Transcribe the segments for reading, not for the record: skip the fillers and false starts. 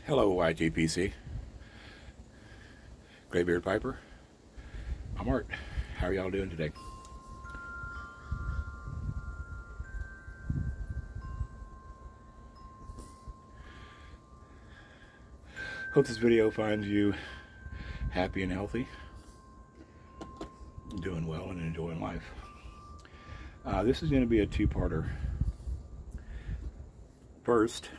Hello, YTPC. Graybeard Piper. I'm Art. How are y'all doing today? Hope this video finds you happy and healthy, doing well and enjoying life. This is going to be a two-parter. First,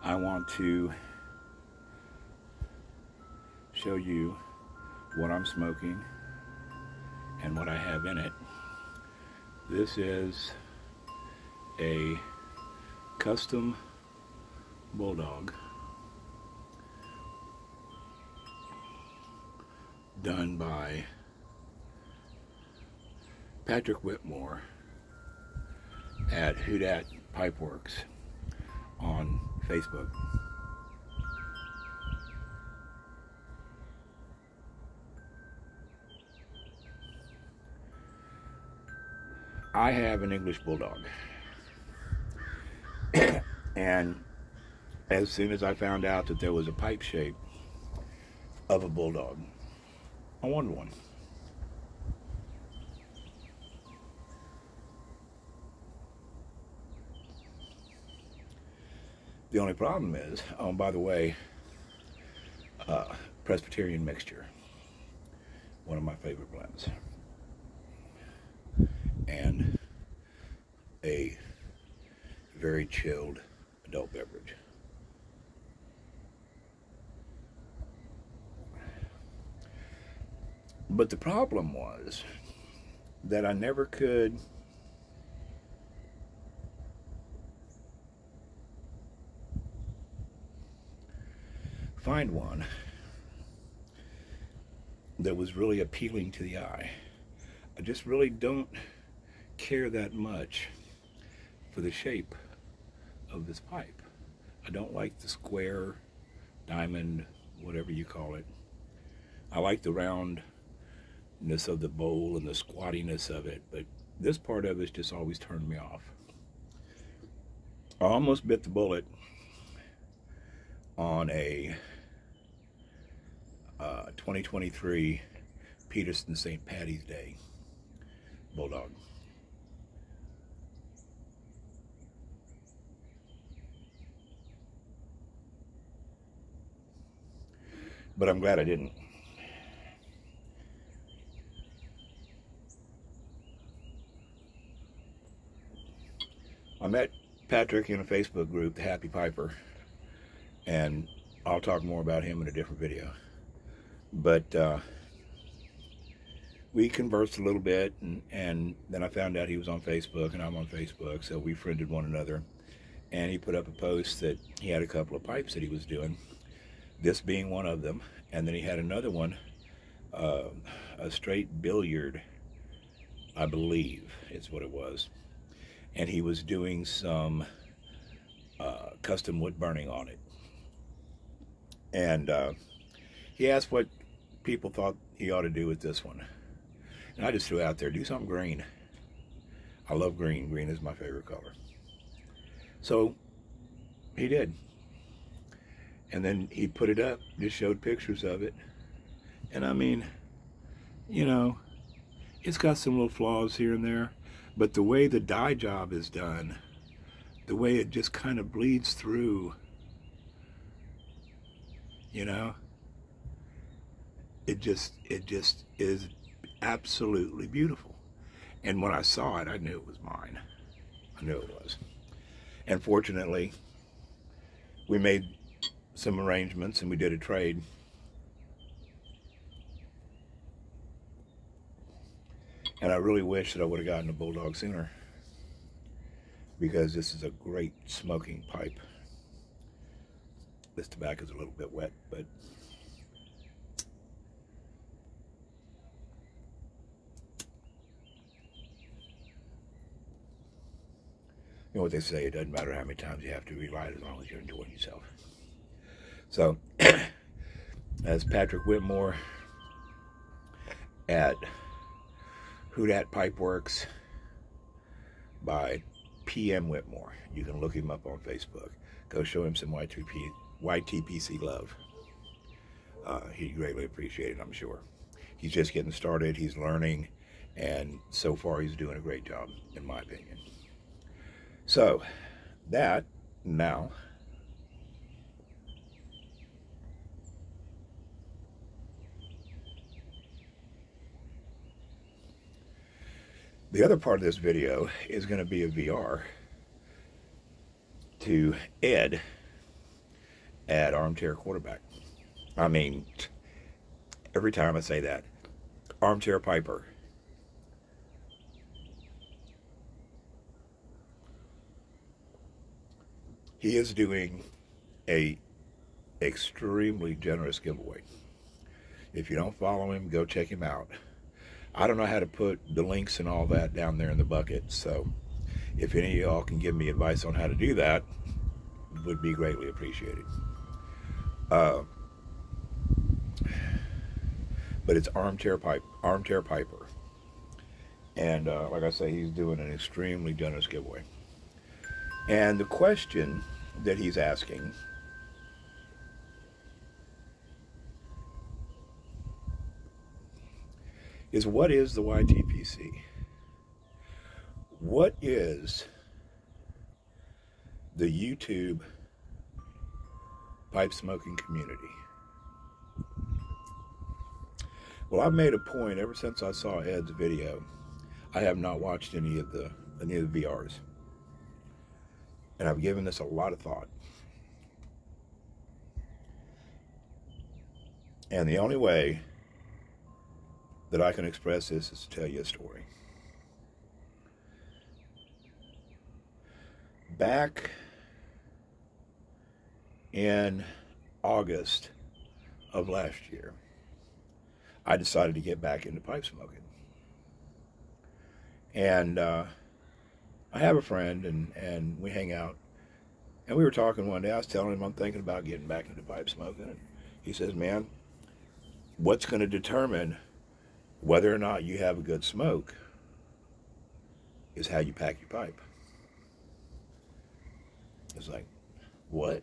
I want to show you what I'm smoking and what I have in it. This is a custom Bulldog done by Patrick Whitmore at WhoDat Pipe Works on Facebook. I have an English Bulldog, and as soon as I found out that there was a pipe shape of a Bulldog, I wanted one. The only problem is, oh, by the way, Presbyterian mixture, one of my favorite blends, and a very chilled adult beverage. But the problem was that I never could find one that was really appealing to the eye. I just really don't care that much for the shape of this pipe. I don't like the square, diamond, whatever you call it. I like the roundness of the bowl and the squattiness of it, but this part of it's just always turned me off. I almost bit the bullet on a 2023 Peterson St. Patty's Day Bulldog. But I'm glad I didn't. I met Patrick in a Facebook group, The Happy Piper, and I'll talk more about him in a different video. But we conversed a little bit, and then I found out he was on Facebook and I'm on Facebook, so we friended one another. And he put up a post that he had a couple of pipes that he was doing, this being one of them, and then he had another one, a straight billiard, I believe is what it was, and he was doing some custom wood burning on it. And he asked what people thought he ought to do with this one. And I just threw out there, do something green. I love green. Green is my favorite color. So he did. And then he put it up, just showed pictures of it. And I mean, you know, it's got some little flaws here and there, but the way the dye job is done, the way it just kind of bleeds through, you know, it just is absolutely beautiful. And when I saw it, I knew it was mine. I knew it was. And fortunately, we made some arrangements and we did a trade. And I really wish that I would have gotten a Bulldog sooner, because this is a great smoking pipe. This tobacco is a little bit wet, but you know what they say, it doesn't matter how many times you have to relight as long as you're enjoying yourself. So, as Patrick Whitmore at WhoDat Pipe Works by PM Whitmore. You can look him up on Facebook. Go show him some YTPC love. He'd greatly appreciate it, I'm sure. He's just getting started, he's learning, and so far he's doing a great job, in my opinion. So, that, now, the other part of this video is going to be a VR to Ed at Armchair Quarterback. I mean, every time I say that, Armchair Piper. He is doing a extremely generous giveaway. If you don't follow him, go check him out. I don't know how to put the links and all that down there in the bucket, so if any of y'all can give me advice on how to do that, would be greatly appreciated. But it's Armchair Piper. And like I say, he's doing an extremely generous giveaway. And the question that he's asking is, what is the YTPC? What is the YouTube pipe smoking community? Well, I've made a point ever since I saw Ed's video. I have not watched any of the VRs. And I've given this a lot of thought. And the only way that I can express this is to tell you a story. Back in August of last year, I decided to get back into pipe smoking. And I have a friend, and we hang out. And we were talking one day. I was telling him I'm thinking about getting back into pipe smoking. And he says, man, what's going to determine whether or not you have a good smoke is how you pack your pipe. It's like, what?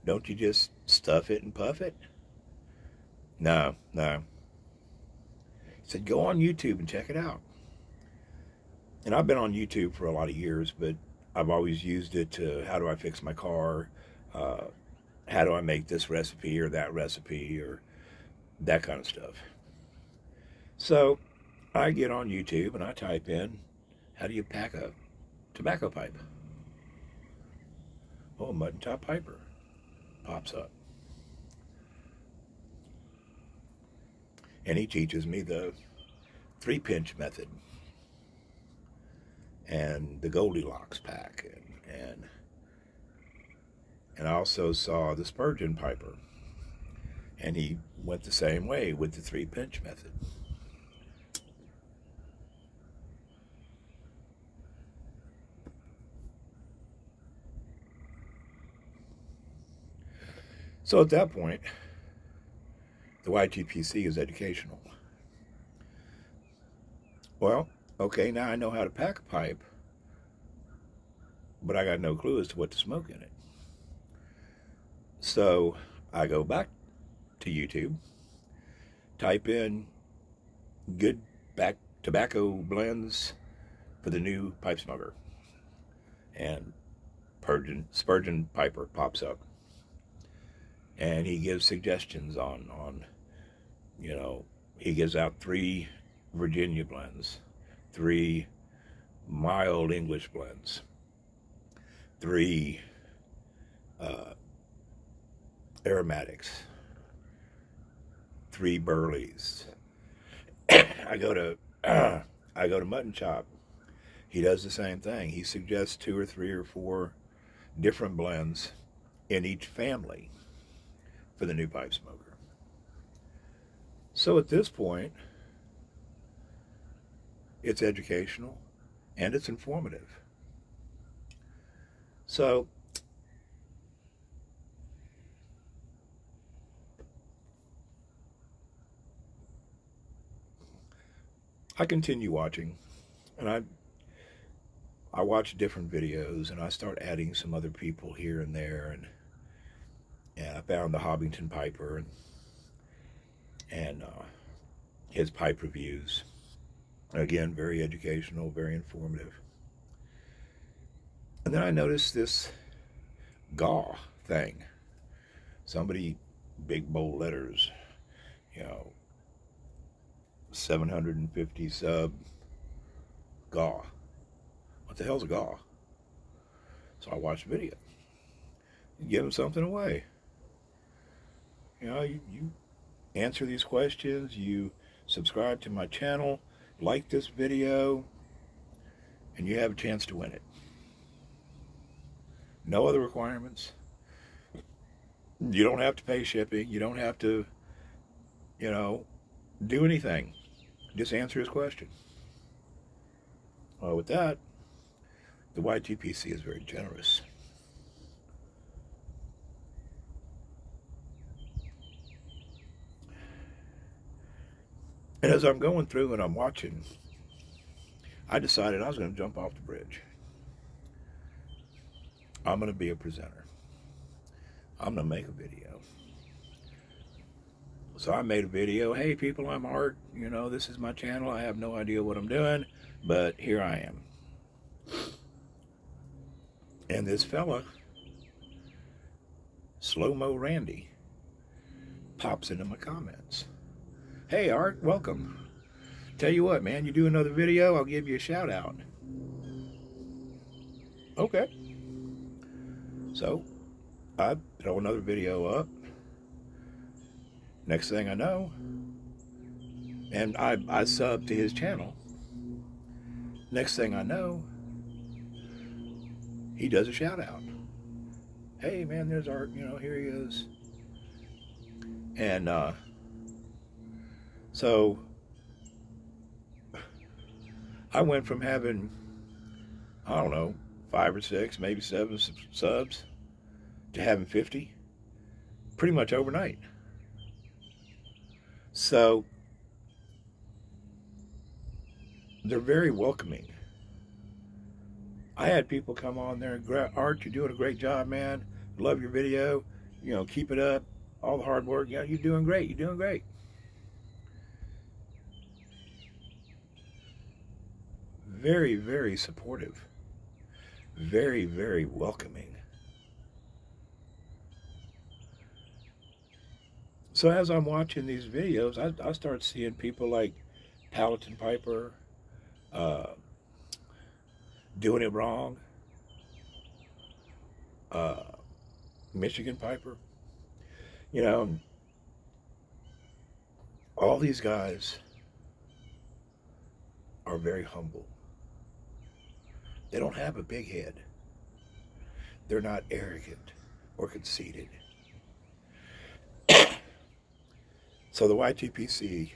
Don't you just stuff it and puff it? No. He said, go on YouTube and check it out. And I've been on YouTube for a lot of years, but I've always used it to, how do I fix my car? How do I make this recipe or that recipe or that kind of stuff? So I get on YouTube and I type in, how do you pack a tobacco pipe? Oh, mutton chop piper pops up. And he teaches me the 3-pinch method and the Goldilocks pack, and I also saw the Spurgeon piper, and he went the same way with the 3-pinch method. So at that point, the YTPC is educational. Well, okay, now I know how to pack a pipe, but I got no clue as to what to smoke in it. So I go back to YouTube, type in good tobacco blends for the new pipe smoker, and Spurgeon piper pops up. And he gives suggestions on, you know, he gives out 3 Virginia blends, 3 mild English blends, 3 aromatics, 3 burleys. I go to mutton chop. He does the same thing. He suggests 2 or 3 or 4 different blends in each family for the new pipe smoker. So at this point, it's educational and it's informative. So I continue watching, and I watch different videos, and I start adding some other people here and there, and I found the Hobbiton Piper and his pipe reviews. Again, very educational, very informative. And then I noticed this GAW thing. Somebody, big bold letters, you know, 750 sub GAW. What the hell's a GAW? So I watched the video. You give them something away. You know, you answer these questions, you subscribe to my channel, like this video, and you have a chance to win it. No other requirements. You don't have to pay shipping. You don't have to, you know, do anything. Just answer his question. Well, with that, the YTPC is very generous. And as I'm going through and I'm watching, I decided I was going to jump off the bridge. I'm going to be a presenter. I'm going to make a video. So I made a video. Hey people, I'm Art. You know, this is my channel. I have no idea what I'm doing, but here I am. And this fella, Slow-Mo Randy, pops into my comments. Hey Art, welcome. Tell you what, man, you do another video, I'll give you a shout out. Okay. So I throw another video up. Next thing I know, and I sub to his channel. Next thing I know, he does a shout out. Hey man, there's Art, you know, here he is. And so I went from having, I don't know, 5 or 6, maybe 7 subs to having 50 pretty much overnight. So they're very welcoming. I had people come on there and, Art, you're doing a great job, man. Love your video. You know, keep it up. All the hard work. You know, you're doing great. You're doing great. Very, very supportive. Very, very welcoming. So as I'm watching these videos, I start seeing people like Palatine Piper, Doing It Wrong, Michigan Piper. You know, all these guys are very humble. They don't have a big head. They're not arrogant or conceited. So the YTPC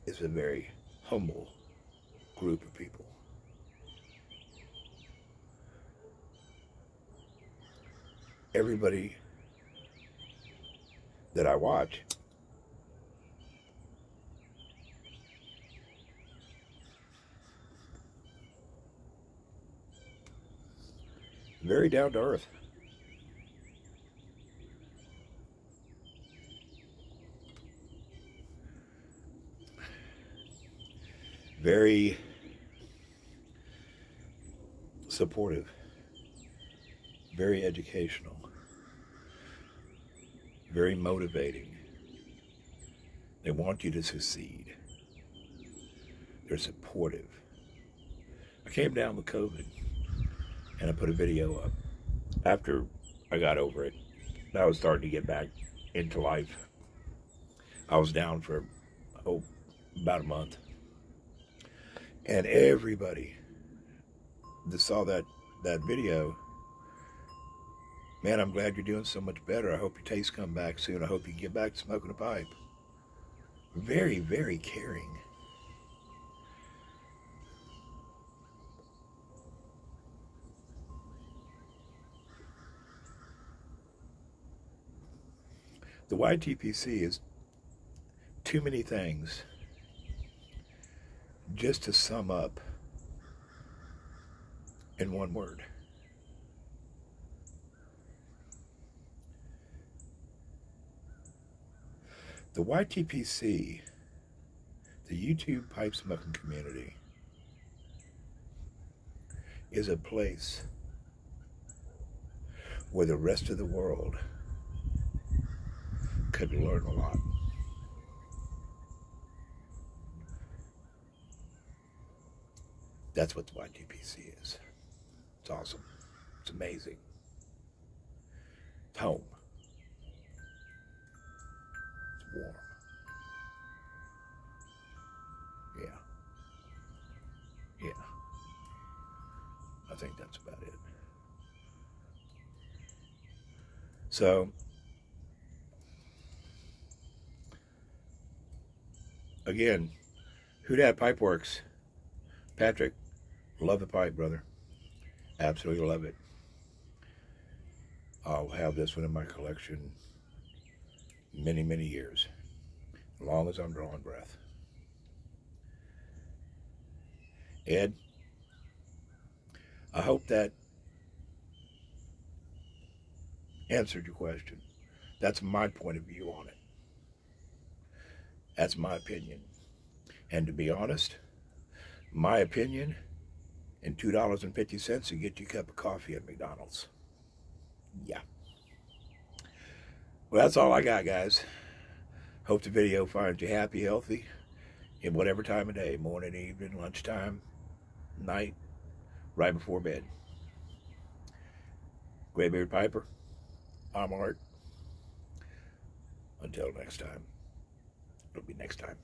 is a very humble group of people. Everybody that I watch very down to earth. Very supportive, very educational, very motivating. They want you to succeed. They're supportive. I came down with COVID and I put a video up. After I got over it, I was starting to get back into life. I was down for, about a month. And everybody that saw that video, man, I'm glad you're doing so much better. I hope your taste come back soon. I hope you get back to smoking a pipe. Very, very caring. The YTPC is too many things just to sum up in one word. The YTPC, the YouTube pipe smoking community, is a place where the rest of the world could learn a lot. That's what the YTPC is. It's awesome. It's amazing. It's home. It's warm. Yeah. Yeah. I think that's about it. So, again, WhoDat Pipe Works. Patrick, love the pipe, brother. Absolutely love it. I'll have this one in my collection many, many years, as long as I'm drawing breath. Ed, I hope that answered your question. That's my point of view on it. That's my opinion. And to be honest, my opinion, and $2.50 to get you a cup of coffee at McDonald's. Yeah. Well, that's all I got, guys. Hope the video finds you happy, healthy, in whatever time of day, morning, evening, lunchtime, night, right before bed. Graybeard Piper, I'm Art. Until next time. It'll be next time.